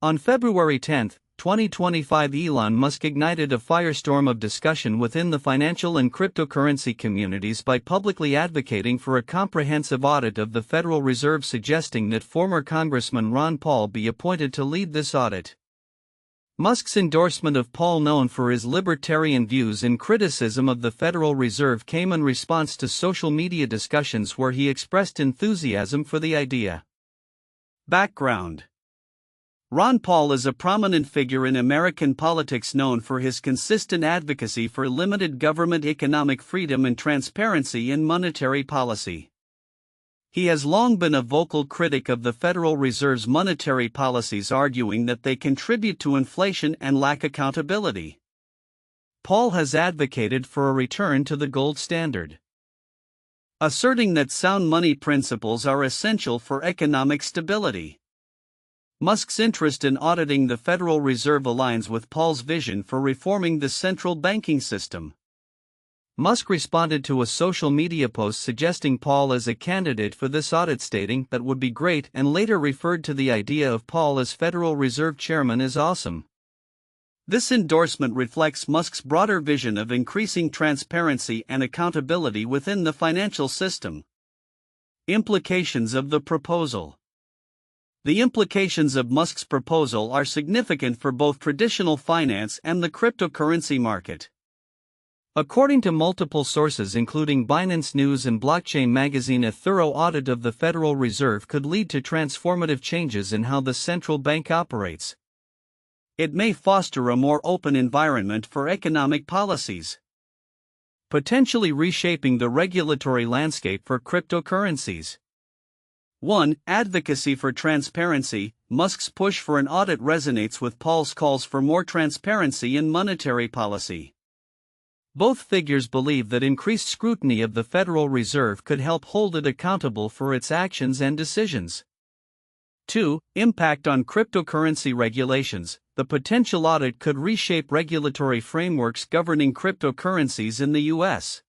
On February 10, 2025, Elon Musk ignited a firestorm of discussion within the financial and cryptocurrency communities by publicly advocating for a comprehensive audit of the Federal Reserve, suggesting that former Congressman Ron Paul be appointed to lead this audit. Musk's endorsement of Paul, known for his libertarian views and criticism of the Federal Reserve, came in response to social media discussions where he expressed enthusiasm for the idea. Background: Ron Paul is a prominent figure in American politics known for his consistent advocacy for limited government, economic freedom, and transparency in monetary policy. He has long been a vocal critic of the Federal Reserve's monetary policies, arguing that they contribute to inflation and lack accountability. Paul has advocated for a return to the gold standard, asserting that sound money principles are essential for economic stability. Musk's interest in auditing the Federal Reserve aligns with Paul's vision for reforming the central banking system. Musk responded to a social media post suggesting Paul as a candidate for this audit, stating that would be great, and later referred to the idea of Paul as Federal Reserve Chairman as awesome. This endorsement reflects Musk's broader vision of increasing transparency and accountability within the financial system. Implications of the proposal. The implications of Musk's proposal are significant for both traditional finance and the cryptocurrency market. According to multiple sources including Binance News and Blockchain Magazine, a thorough audit of the Federal Reserve could lead to transformative changes in how the central bank operates. It may foster a more open environment for economic policies, potentially reshaping the regulatory landscape for cryptocurrencies. 1. Advocacy for transparency. Musk's push for an audit resonates with Paul's calls for more transparency in monetary policy. Both figures believe that increased scrutiny of the Federal Reserve could help hold it accountable for its actions and decisions. 2. Impact on cryptocurrency regulations. The potential audit could reshape regulatory frameworks governing cryptocurrencies in the U.S.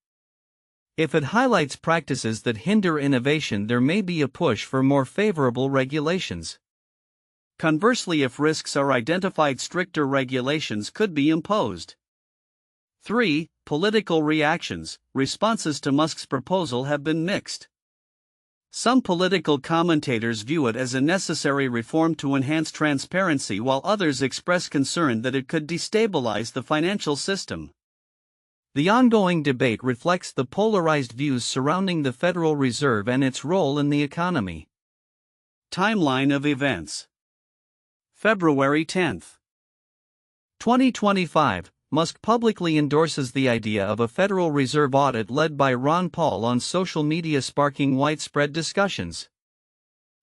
If it highlights practices that hinder innovation, there may be a push for more favorable regulations. Conversely, if risks are identified, stricter regulations could be imposed. 3. Political reactions. Responses to Musk's proposal have been mixed. Some political commentators view it as a necessary reform to enhance transparency, while others express concern that it could destabilize the financial system. The ongoing debate reflects the polarized views surrounding the Federal Reserve and its role in the economy. Timeline of events. February 10, 2025. Musk publicly endorses the idea of a Federal Reserve audit led by Ron Paul on social media, sparking widespread discussions.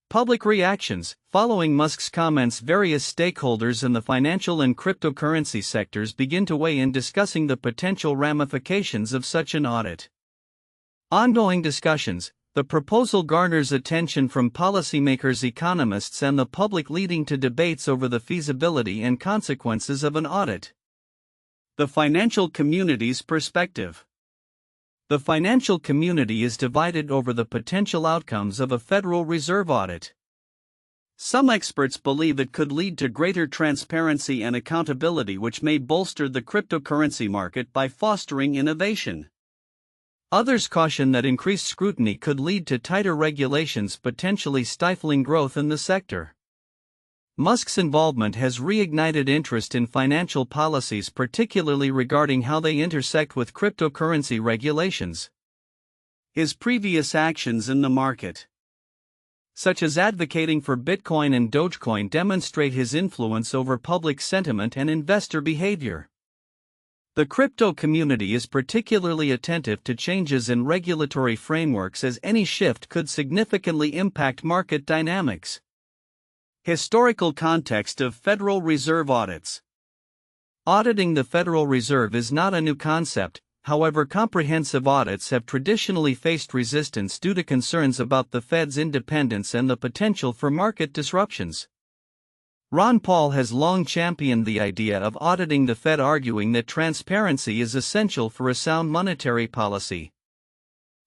Public reactions. Following Musk's comments, various stakeholders in the financial and cryptocurrency sectors begin to weigh in, discussing the potential ramifications of such an audit. Ongoing discussions. The proposal garners attention from policymakers, economists, and the public, leading to debates over the feasibility and consequences of an audit. The financial community's perspective. The financial community is divided over the potential outcomes of a Federal Reserve audit. Some experts believe it could lead to greater transparency and accountability, which may bolster the cryptocurrency market by fostering innovation. Others caution that increased scrutiny could lead to tighter regulations, potentially stifling growth in the sector. Musk's involvement has reignited interest in financial policies, particularly regarding how they intersect with cryptocurrency regulations. His previous actions in the market, such as advocating for Bitcoin and Dogecoin, demonstrate his influence over public sentiment and investor behavior. The crypto community is particularly attentive to changes in regulatory frameworks, as any shift could significantly impact market dynamics. Historical context of Federal Reserve audits. Auditing the Federal Reserve is not a new concept. However, comprehensive audits have traditionally faced resistance due to concerns about the Fed's independence and the potential for market disruptions. Ron Paul has long championed the idea of auditing the Fed, arguing that transparency is essential for a sound monetary policy.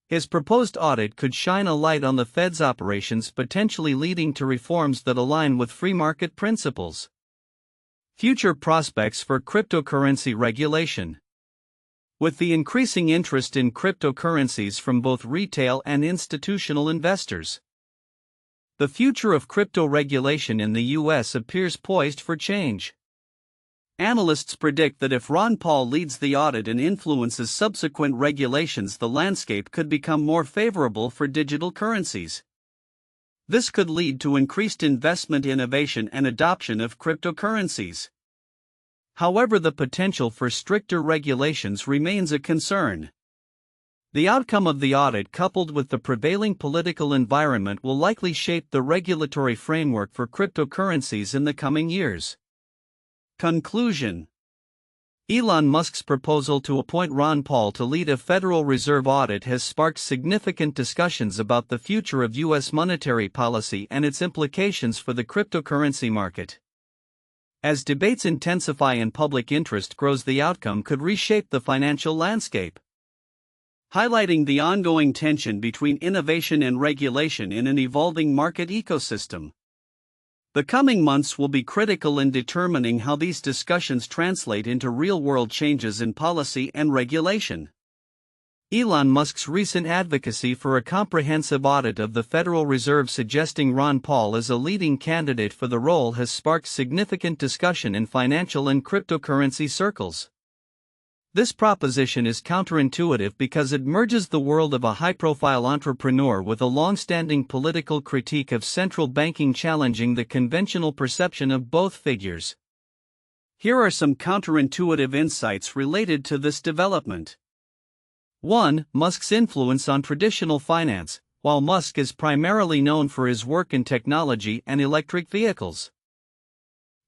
His proposed audit could shine a light on the Fed's operations, potentially leading to reforms that align with free market principles. Future prospects for cryptocurrency regulation. With the increasing interest in cryptocurrencies from both retail and institutional investors, the future of crypto regulation in the U.S. appears poised for change. Analysts predict that if Ron Paul leads the audit and influences subsequent regulations, the landscape could become more favorable for digital currencies. This could lead to increased investment, innovation, and adoption of cryptocurrencies. However, the potential for stricter regulations remains a concern. The outcome of the audit, coupled with the prevailing political environment, will likely shape the regulatory framework for cryptocurrencies in the coming years. Conclusion. Elon Musk's proposal to appoint Ron Paul to lead a Federal Reserve audit has sparked significant discussions about the future of U.S. monetary policy and its implications for the cryptocurrency market. As debates intensify and public interest grows, the outcome could reshape the financial landscape, highlighting the ongoing tension between innovation and regulation in an evolving market ecosystem. The coming months will be critical in determining how these discussions translate into real-world changes in policy and regulation. Elon Musk's recent advocacy for a comprehensive audit of the Federal Reserve, suggesting Ron Paul as a leading candidate for the role, has sparked significant discussion in financial and cryptocurrency circles. This proposition is counterintuitive because it merges the world of a high-profile entrepreneur with a long-standing political critique of central banking, challenging the conventional perception of both figures. Here are some counterintuitive insights related to this development. 1. Musk's influence on traditional finance. While Musk is primarily known for his work in technology and electric vehicles,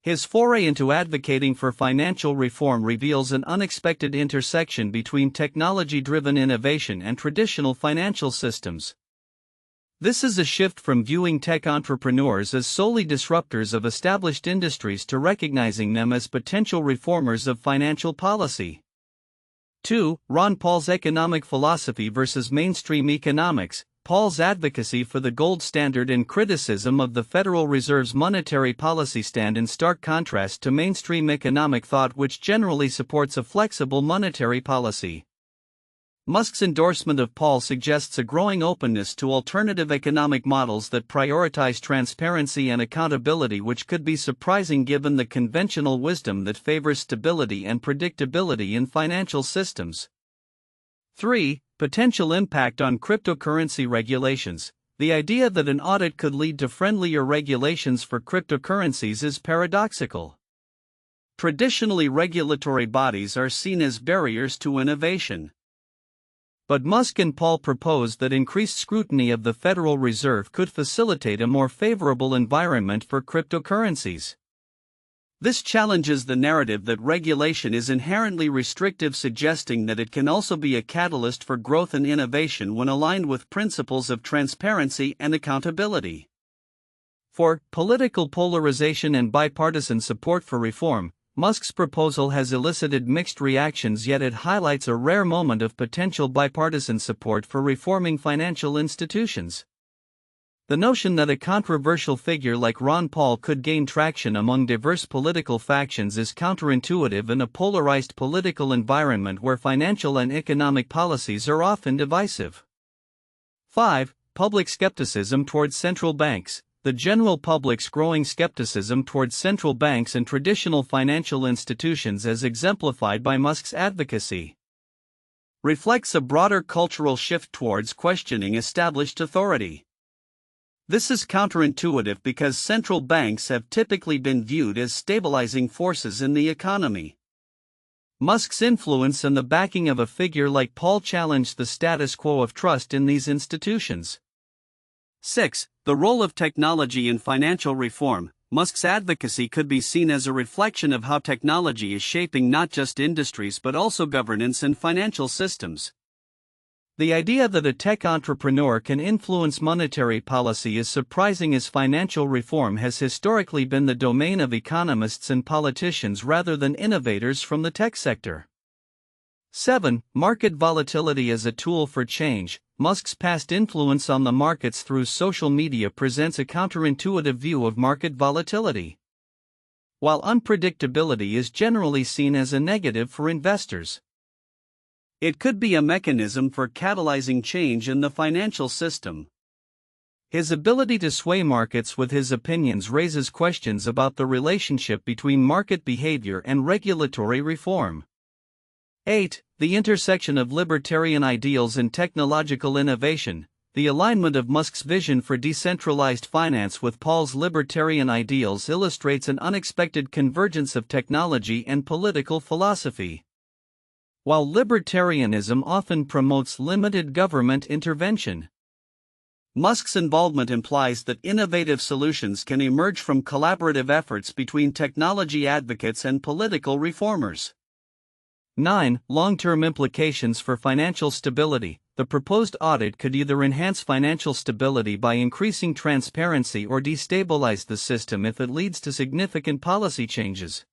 his foray into advocating for financial reform reveals an unexpected intersection between technology-driven innovation and traditional financial systems. This is a shift from viewing tech entrepreneurs as solely disruptors of established industries to recognizing them as potential reformers of financial policy. 2. Ron Paul's economic philosophy versus mainstream economics. Paul's advocacy for the gold standard and criticism of the Federal Reserve's monetary policy stand in stark contrast to mainstream economic thought, which generally supports a flexible monetary policy. Musk's endorsement of Paul suggests a growing openness to alternative economic models that prioritize transparency and accountability, which could be surprising given the conventional wisdom that favors stability and predictability in financial systems. 3. Potential impact on cryptocurrency regulations. The idea that an audit could lead to friendlier regulations for cryptocurrencies is paradoxical. Traditionally, regulatory bodies are seen as barriers to innovation. But Musk and Paul propose that increased scrutiny of the Federal Reserve could facilitate a more favorable environment for cryptocurrencies. This challenges the narrative that regulation is inherently restrictive, suggesting that it can also be a catalyst for growth and innovation when aligned with principles of transparency and accountability. 4. Political polarization and bipartisan support for reform. Musk's proposal has elicited mixed reactions, yet it highlights a rare moment of potential bipartisan support for reforming financial institutions. The notion that a controversial figure like Ron Paul could gain traction among diverse political factions is counterintuitive in a polarized political environment where financial and economic policies are often divisive. 5. Public skepticism towards central banks. The general public's growing skepticism towards central banks and traditional financial institutions, as exemplified by Musk's advocacy, reflects a broader cultural shift towards questioning established authority. This is counterintuitive because central banks have typically been viewed as stabilizing forces in the economy. Musk's influence and the backing of a figure like Paul challenged the status quo of trust in these institutions. 6. The role of technology in financial reform. Musk's advocacy could be seen as a reflection of how technology is shaping not just industries but also governance and financial systems. The idea that a tech entrepreneur can influence monetary policy is surprising, as financial reform has historically been the domain of economists and politicians rather than innovators from the tech sector. 7. Market volatility as a tool for change. Musk's past influence on the markets through social media presents a counterintuitive view of market volatility. while unpredictability is generally seen as a negative for investors. It could be a mechanism for catalyzing change in the financial system. His ability to sway markets with his opinions raises questions about the relationship between market behavior and regulatory reform. 8. The intersection of libertarian ideals and technological innovation. The alignment of Musk's vision for decentralized finance with Paul's libertarian ideals illustrates an unexpected convergence of technology and political philosophy. While libertarianism often promotes limited government intervention, Musk's involvement implies that innovative solutions can emerge from collaborative efforts between technology advocates and political reformers. 9. Long-term implications for financial stability. The proposed audit could either enhance financial stability by increasing transparency or destabilize the system if it leads to significant policy changes.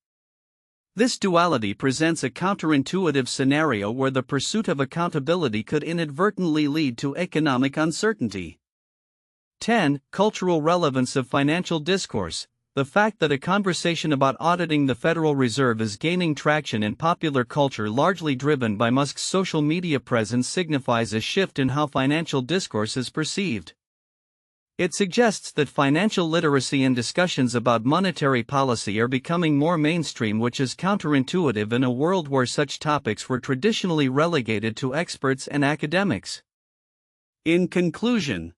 This duality presents a counterintuitive scenario where the pursuit of accountability could inadvertently lead to economic uncertainty. 10. Cultural relevance of financial discourse. The fact that a conversation about auditing the Federal Reserve is gaining traction in popular culture, largely driven by Musk's social media presence, signifies a shift in how financial discourse is perceived. It suggests that financial literacy and discussions about monetary policy are becoming more mainstream, which is counterintuitive in a world where such topics were traditionally relegated to experts and academics. In conclusion,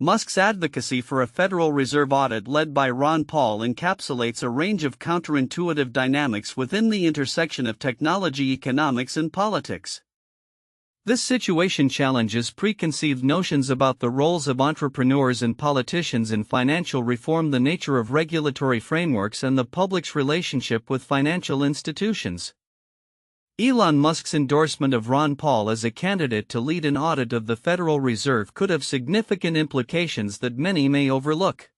Musk's advocacy for a Federal Reserve audit led by Ron Paul encapsulates a range of counterintuitive dynamics within the intersection of technology, economics, and politics. This situation challenges preconceived notions about the roles of entrepreneurs and politicians in financial reform, the nature of regulatory frameworks, and the public's relationship with financial institutions. Elon Musk's endorsement of Ron Paul as a candidate to lead an audit of the Federal Reserve could have significant implications that many may overlook.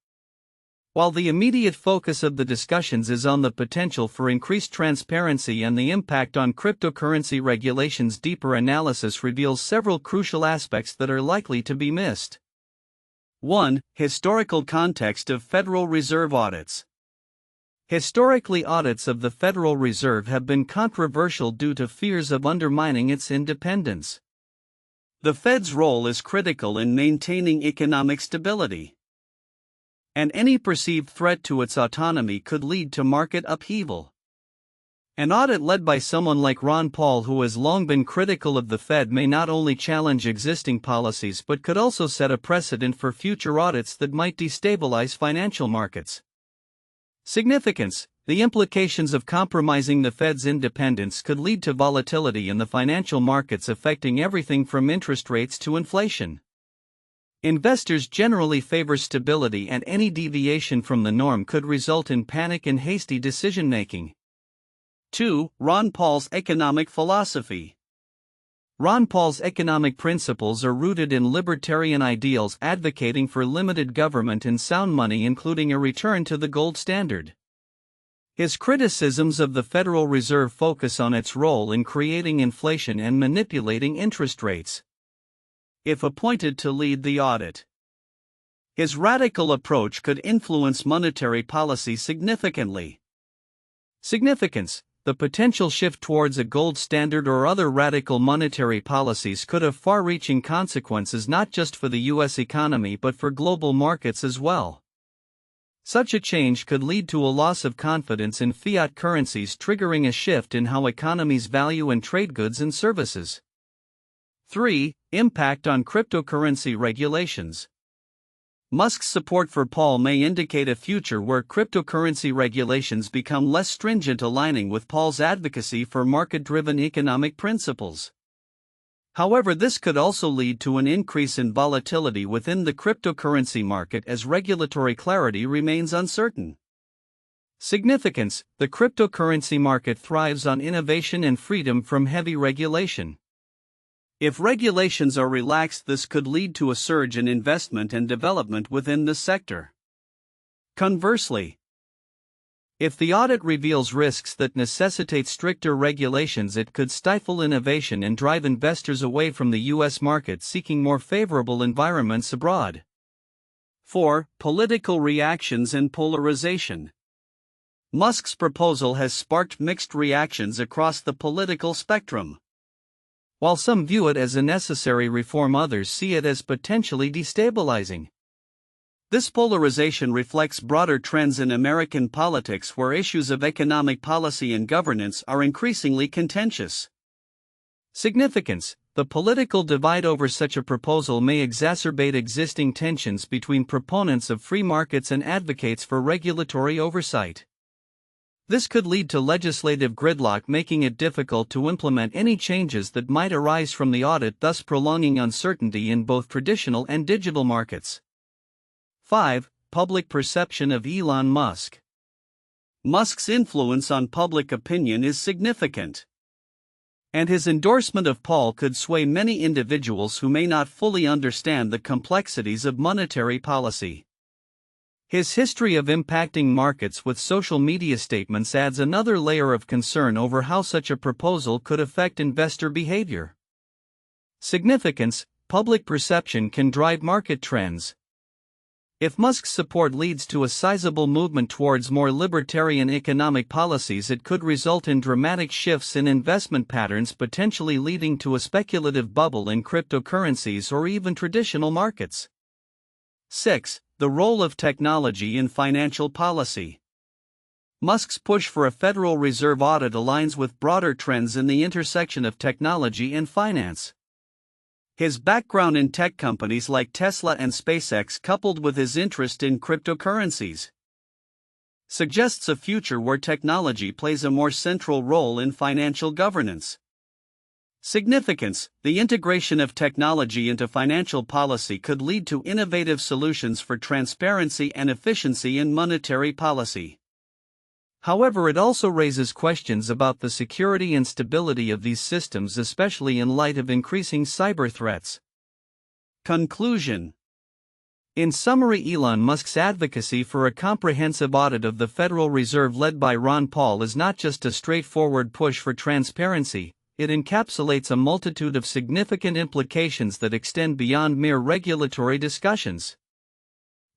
While the immediate focus of the discussions is on the potential for increased transparency and the impact on cryptocurrency regulations, deeper analysis reveals several crucial aspects that are likely to be missed. 1. Historical context of Federal Reserve audits. Historically, audits of the Federal Reserve have been controversial due to fears of undermining its independence. The Fed's role is critical in maintaining economic stability, and any perceived threat to its autonomy could lead to market upheaval. An audit led by someone like Ron Paul, who has long been critical of the Fed, may not only challenge existing policies but could also set a precedent for future audits that might destabilize financial markets. Significance. The implications of compromising the Fed's independence could lead to volatility in the financial markets, affecting everything from interest rates to inflation. Investors generally favor stability, and any deviation from the norm could result in panic and hasty decision-making. 2. Ron Paul's economic philosophy. Ron Paul's economic principles are rooted in libertarian ideals, advocating for limited government and sound money, including a return to the gold standard. His criticisms of the Federal Reserve focus on its role in creating inflation and manipulating interest rates. If appointed to lead the audit, his radical approach could influence monetary policy significantly. Significance. The potential shift towards a gold standard or other radical monetary policies could have far-reaching consequences not just for the U.S. economy but for global markets as well. Such a change could lead to a loss of confidence in fiat currencies, triggering a shift in how economies value and trade goods and services. 3. Impact on cryptocurrency regulations. Musk's support for Paul may indicate a future where cryptocurrency regulations become less stringent, aligning with Paul's advocacy for market-driven economic principles. However, this could also lead to an increase in volatility within the cryptocurrency market as regulatory clarity remains uncertain. Significance. The cryptocurrency market thrives on innovation and freedom from heavy regulation. If regulations are relaxed, this could lead to a surge in investment and development within the sector. Conversely, if the audit reveals risks that necessitate stricter regulations, it could stifle innovation and drive investors away from the U.S. market, seeking more favorable environments abroad. 4. Political reactions and polarization. Musk's proposal has sparked mixed reactions across the political spectrum. While some view it as a necessary reform, others see it as potentially destabilizing. This polarization reflects broader trends in American politics, where issues of economic policy and governance are increasingly contentious. Significance: the political divide over such a proposal may exacerbate existing tensions between proponents of free markets and advocates for regulatory oversight. This could lead to legislative gridlock, making it difficult to implement any changes that might arise from the audit, thus prolonging uncertainty in both traditional and digital markets. 5. Public perception of Elon Musk. Musk's influence on public opinion is significant, and his endorsement of Paul could sway many individuals who may not fully understand the complexities of monetary policy. His history of impacting markets with social media statements adds another layer of concern over how such a proposal could affect investor behavior. Significance: public perception can drive market trends. If Musk's support leads to a sizable movement towards more libertarian economic policies, it could result in dramatic shifts in investment patterns, potentially leading to a speculative bubble in cryptocurrencies or even traditional markets. 6. The role of technology in financial policy. Musk's push for a Federal Reserve audit aligns with broader trends in the intersection of technology and finance. His background in tech companies like Tesla and SpaceX, coupled with his interest in cryptocurrencies, suggests a future where technology plays a more central role in financial governance. Significance: the integration of technology into financial policy could lead to innovative solutions for transparency and efficiency in monetary policy. However, it also raises questions about the security and stability of these systems, especially in light of increasing cyber threats. Conclusion: in summary, Elon Musk's advocacy for a comprehensive audit of the Federal Reserve led by Ron Paul is not just a straightforward push for transparency, it encapsulates a multitude of significant implications that extend beyond mere regulatory discussions.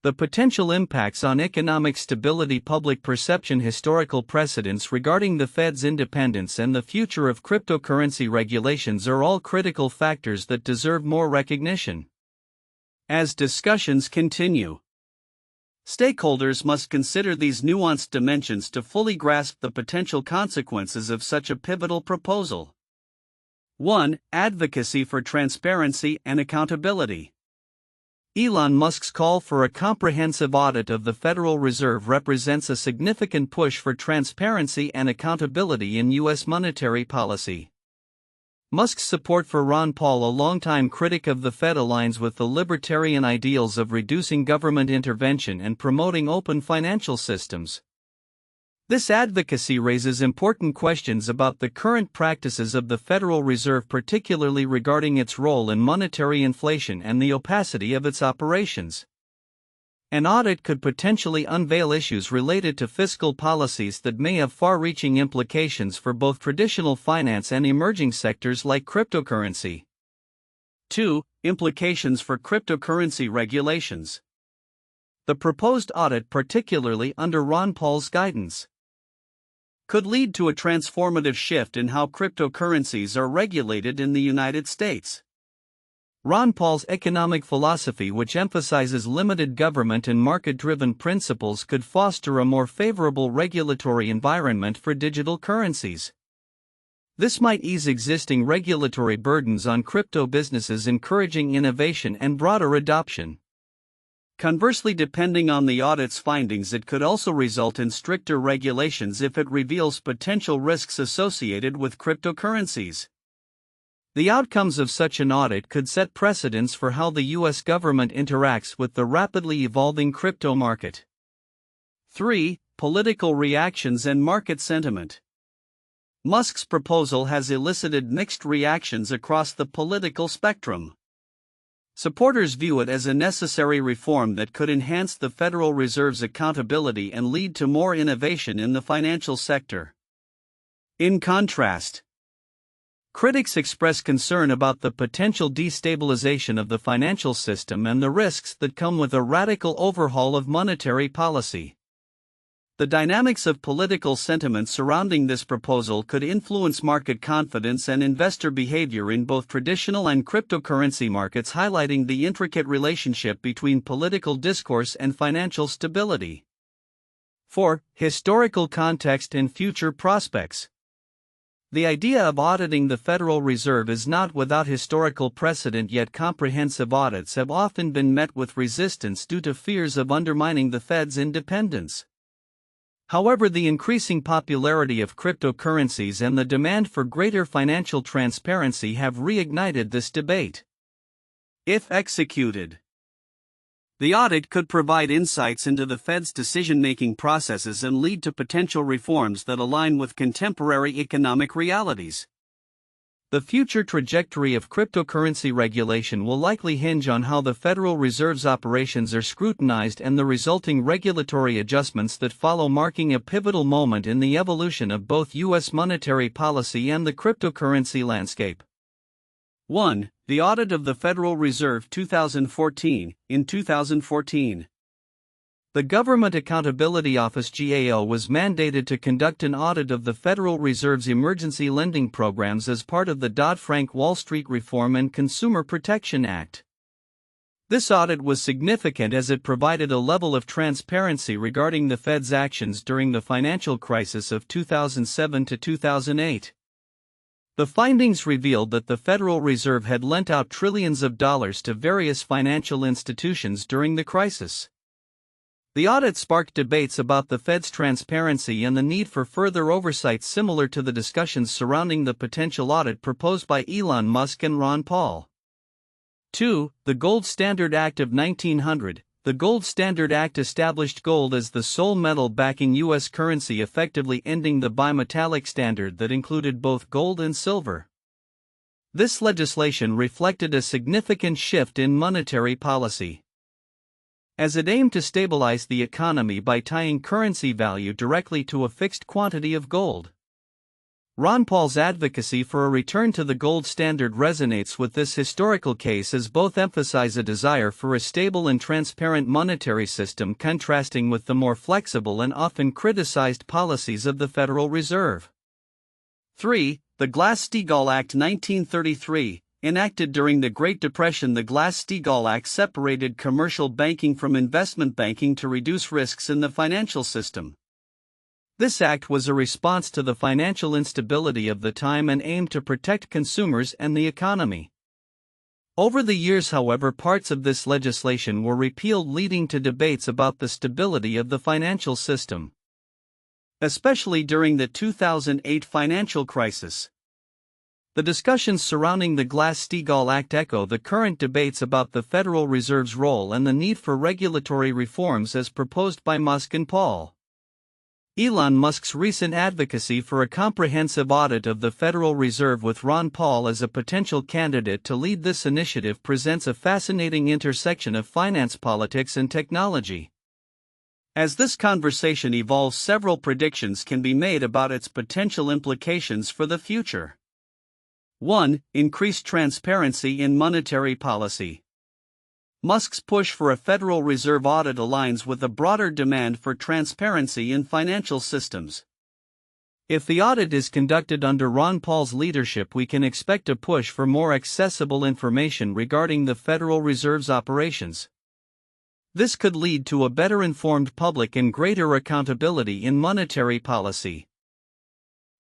The potential impacts on economic stability, public perception, historical precedents regarding the Fed's independence, and the future of cryptocurrency regulations are all critical factors that deserve more recognition. As discussions continue, stakeholders must consider these nuanced dimensions to fully grasp the potential consequences of such a pivotal proposal. 1. Advocacy for transparency and accountability. Elon Musk's call for a comprehensive audit of the Federal Reserve represents a significant push for transparency and accountability in U.S. monetary policy. Musk's support for Ron Paul, a longtime critic of the Fed, aligns with the libertarian ideals of reducing government intervention and promoting open financial systems. This advocacy raises important questions about the current practices of the Federal Reserve, particularly regarding its role in monetary inflation and the opacity of its operations. An audit could potentially unveil issues related to fiscal policies that may have far-reaching implications for both traditional finance and emerging sectors like cryptocurrency. 2. Implications for cryptocurrency regulations. The proposed audit, particularly under Ron Paul's guidance, could lead to a transformative shift in how cryptocurrencies are regulated in the United States. Ron Paul's economic philosophy, which emphasizes limited government and market-driven principles, could foster a more favorable regulatory environment for digital currencies. This might ease existing regulatory burdens on crypto businesses, encouraging innovation and broader adoption. Conversely, depending on the audit's findings, it could also result in stricter regulations if it reveals potential risks associated with cryptocurrencies. The outcomes of such an audit could set precedents for how the U.S. government interacts with the rapidly evolving crypto market. 3. Political reactions and market sentiment. Musk's proposal has elicited mixed reactions across the political spectrum. Supporters view it as a necessary reform that could enhance the Federal Reserve's accountability and lead to more innovation in the financial sector. In contrast, critics express concern about the potential destabilization of the financial system and the risks that come with a radical overhaul of monetary policy. The dynamics of political sentiment surrounding this proposal could influence market confidence and investor behavior in both traditional and cryptocurrency markets, highlighting the intricate relationship between political discourse and financial stability. 4. Historical context and future prospects. The idea of auditing the Federal Reserve is not without historical precedent, yet comprehensive audits have often been met with resistance due to fears of undermining the Fed's independence. However, the increasing popularity of cryptocurrencies and the demand for greater financial transparency have reignited this debate. If executed, the audit could provide insights into the Fed's decision-making processes and lead to potential reforms that align with contemporary economic realities. The future trajectory of cryptocurrency regulation will likely hinge on how the Federal Reserve's operations are scrutinized and the resulting regulatory adjustments that follow, marking a pivotal moment in the evolution of both U.S. monetary policy and the cryptocurrency landscape. 1. The Audit of the Federal Reserve 2014. In 2014, the Government Accountability Office (GAO) was mandated to conduct an audit of the Federal Reserve's emergency lending programs as part of the Dodd-Frank Wall Street Reform and Consumer Protection Act. This audit was significant as it provided a level of transparency regarding the Fed's actions during the financial crisis of 2007 to 2008. The findings revealed that the Federal Reserve had lent out trillions of dollars to various financial institutions during the crisis. The audit sparked debates about the Fed's transparency and the need for further oversight, similar to the discussions surrounding the potential audit proposed by Elon Musk and Ron Paul. 2. The Gold Standard Act of 1900. The Gold Standard Act established gold as the sole metal backing U.S. currency, effectively ending the bimetallic standard that included both gold and silver. This legislation reflected a significant shift in monetary policy, as it aimed to stabilize the economy by tying currency value directly to a fixed quantity of gold. Ron Paul's advocacy for a return to the gold standard resonates with this historical case, as both emphasize a desire for a stable and transparent monetary system, contrasting with the more flexible and often criticized policies of the Federal Reserve. 3. The Glass-Steagall Act 1933. Enacted during the Great Depression, the Glass-Steagall Act separated commercial banking from investment banking to reduce risks in the financial system. This act was a response to the financial instability of the time and aimed to protect consumers and the economy. Over the years, however, parts of this legislation were repealed, leading to debates about the stability of the financial system, especially during the 2008 financial crisis. The discussions surrounding the Glass-Steagall Act echo the current debates about the Federal Reserve's role and the need for regulatory reforms as proposed by Musk and Paul. Elon Musk's recent advocacy for a comprehensive audit of the Federal Reserve, with Ron Paul as a potential candidate to lead this initiative, presents a fascinating intersection of finance, politics, and technology. As this conversation evolves, several predictions can be made about its potential implications for the future. 1. Increased transparency in monetary policy. Musk's push for a Federal Reserve audit aligns with a broader demand for transparency in financial systems. If the audit is conducted under Ron Paul's leadership, we can expect a push for more accessible information regarding the Federal Reserve's operations. This could lead to a better informed public and greater accountability in monetary policy,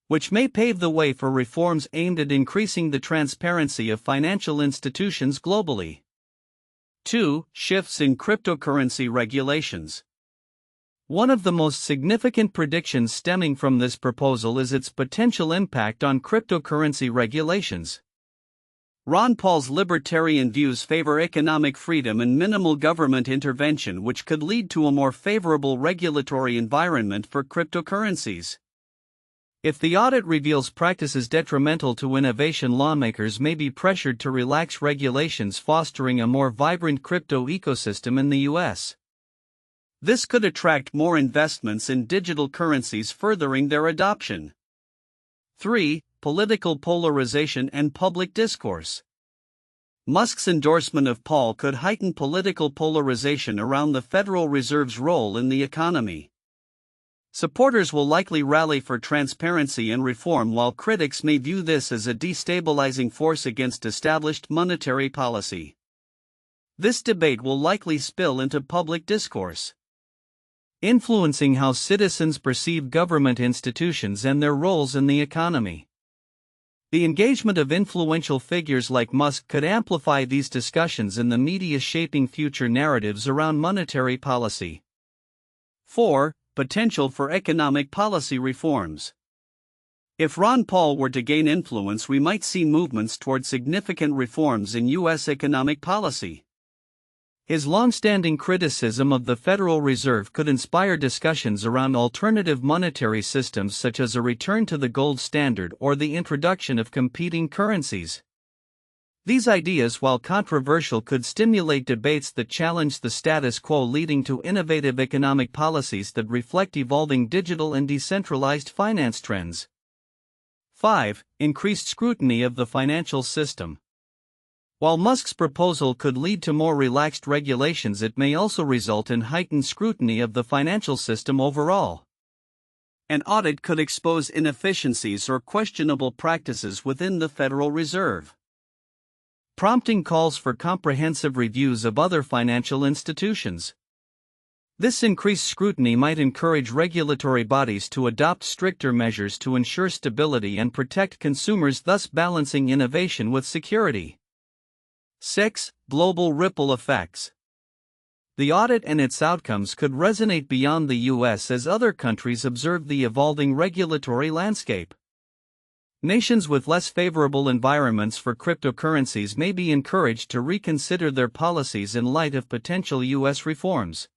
which may pave the way for reforms aimed at increasing the transparency of financial institutions globally. 2. Shifts in cryptocurrency regulations. One of the most significant predictions stemming from this proposal is its potential impact on cryptocurrency regulations. Ron Paul's libertarian views favor economic freedom and minimal government intervention, which could lead to a more favorable regulatory environment for cryptocurrencies. If the audit reveals practices detrimental to innovation, lawmakers may be pressured to relax regulations, fostering a more vibrant crypto ecosystem in the U.S. This could attract more investments in digital currencies, furthering their adoption. 3. Political polarization and public discourse. Musk's endorsement of Paul could heighten political polarization around the Federal Reserve's role in the economy. Supporters will likely rally for transparency and reform, while critics may view this as a destabilizing force against established monetary policy. This debate will likely spill into public discourse, influencing how citizens perceive government institutions and their roles in the economy. The engagement of influential figures like Musk could amplify these discussions in the media, shaping future narratives around monetary policy. 4. Potential for economic policy reforms. If Ron Paul were to gain influence, we might see movements toward significant reforms in U.S. economic policy. His long-standing criticism of the Federal Reserve could inspire discussions around alternative monetary systems, such as a return to the gold standard or the introduction of competing currencies. These ideas, while controversial, could stimulate debates that challenge the status quo, leading to innovative economic policies that reflect evolving digital and decentralized finance trends. 5. Increased scrutiny of the financial system. While Musk's proposal could lead to more relaxed regulations, it may also result in heightened scrutiny of the financial system overall. An audit could expose inefficiencies or questionable practices within the Federal Reserve, prompting calls for comprehensive reviews of other financial institutions. This increased scrutiny might encourage regulatory bodies to adopt stricter measures to ensure stability and protect consumers, thus balancing innovation with security. 6. Global ripple effects. The audit and its outcomes could resonate beyond the U.S. as other countries observe the evolving regulatory landscape. Nations with less favorable environments for cryptocurrencies may be encouraged to reconsider their policies in light of potential U.S. reforms.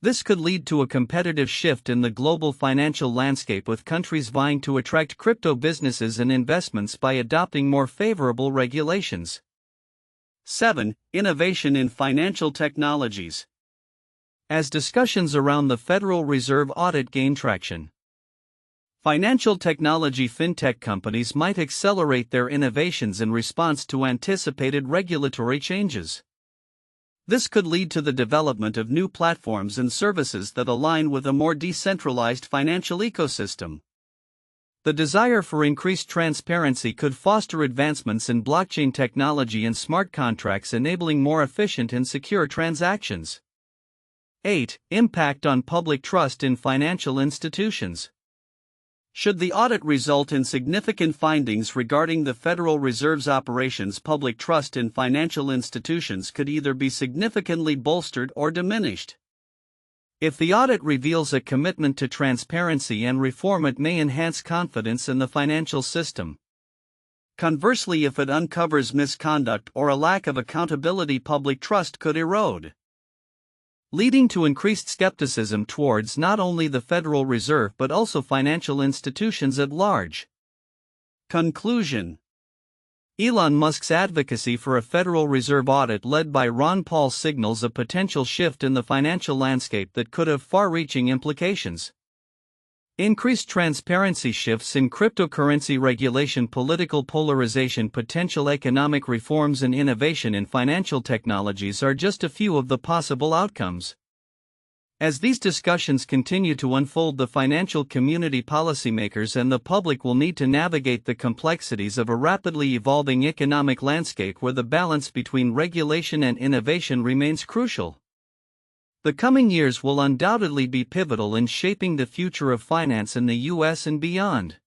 This could lead to a competitive shift in the global financial landscape, with countries vying to attract crypto businesses and investments by adopting more favorable regulations. 7. Innovation in financial technologies. As discussions around the Federal Reserve audit gain traction, financial technology fintech companies might accelerate their innovations in response to anticipated regulatory changes. This could lead to the development of new platforms and services that align with a more decentralized financial ecosystem. The desire for increased transparency could foster advancements in blockchain technology and smart contracts, enabling more efficient and secure transactions. 8. Impact on public trust in financial institutions. Should the audit result in significant findings regarding the Federal Reserve's operations, public trust in financial institutions could either be significantly bolstered or diminished. If the audit reveals a commitment to transparency and reform, it may enhance confidence in the financial system. Conversely, if it uncovers misconduct or a lack of accountability, public trust could erode, leading to increased skepticism towards not only the Federal Reserve but also financial institutions at large. Conclusion. Elon Musk's advocacy for a Federal Reserve audit led by Ron Paul signals a potential shift in the financial landscape that could have far-reaching implications. Increased transparency, shifts in cryptocurrency regulation, political polarization, potential economic reforms, and innovation in financial technologies are just a few of the possible outcomes. As these discussions continue to unfold, the financial community, policymakers, and the public will need to navigate the complexities of a rapidly evolving economic landscape where the balance between regulation and innovation remains crucial. The coming years will undoubtedly be pivotal in shaping the future of finance in the U.S. and beyond.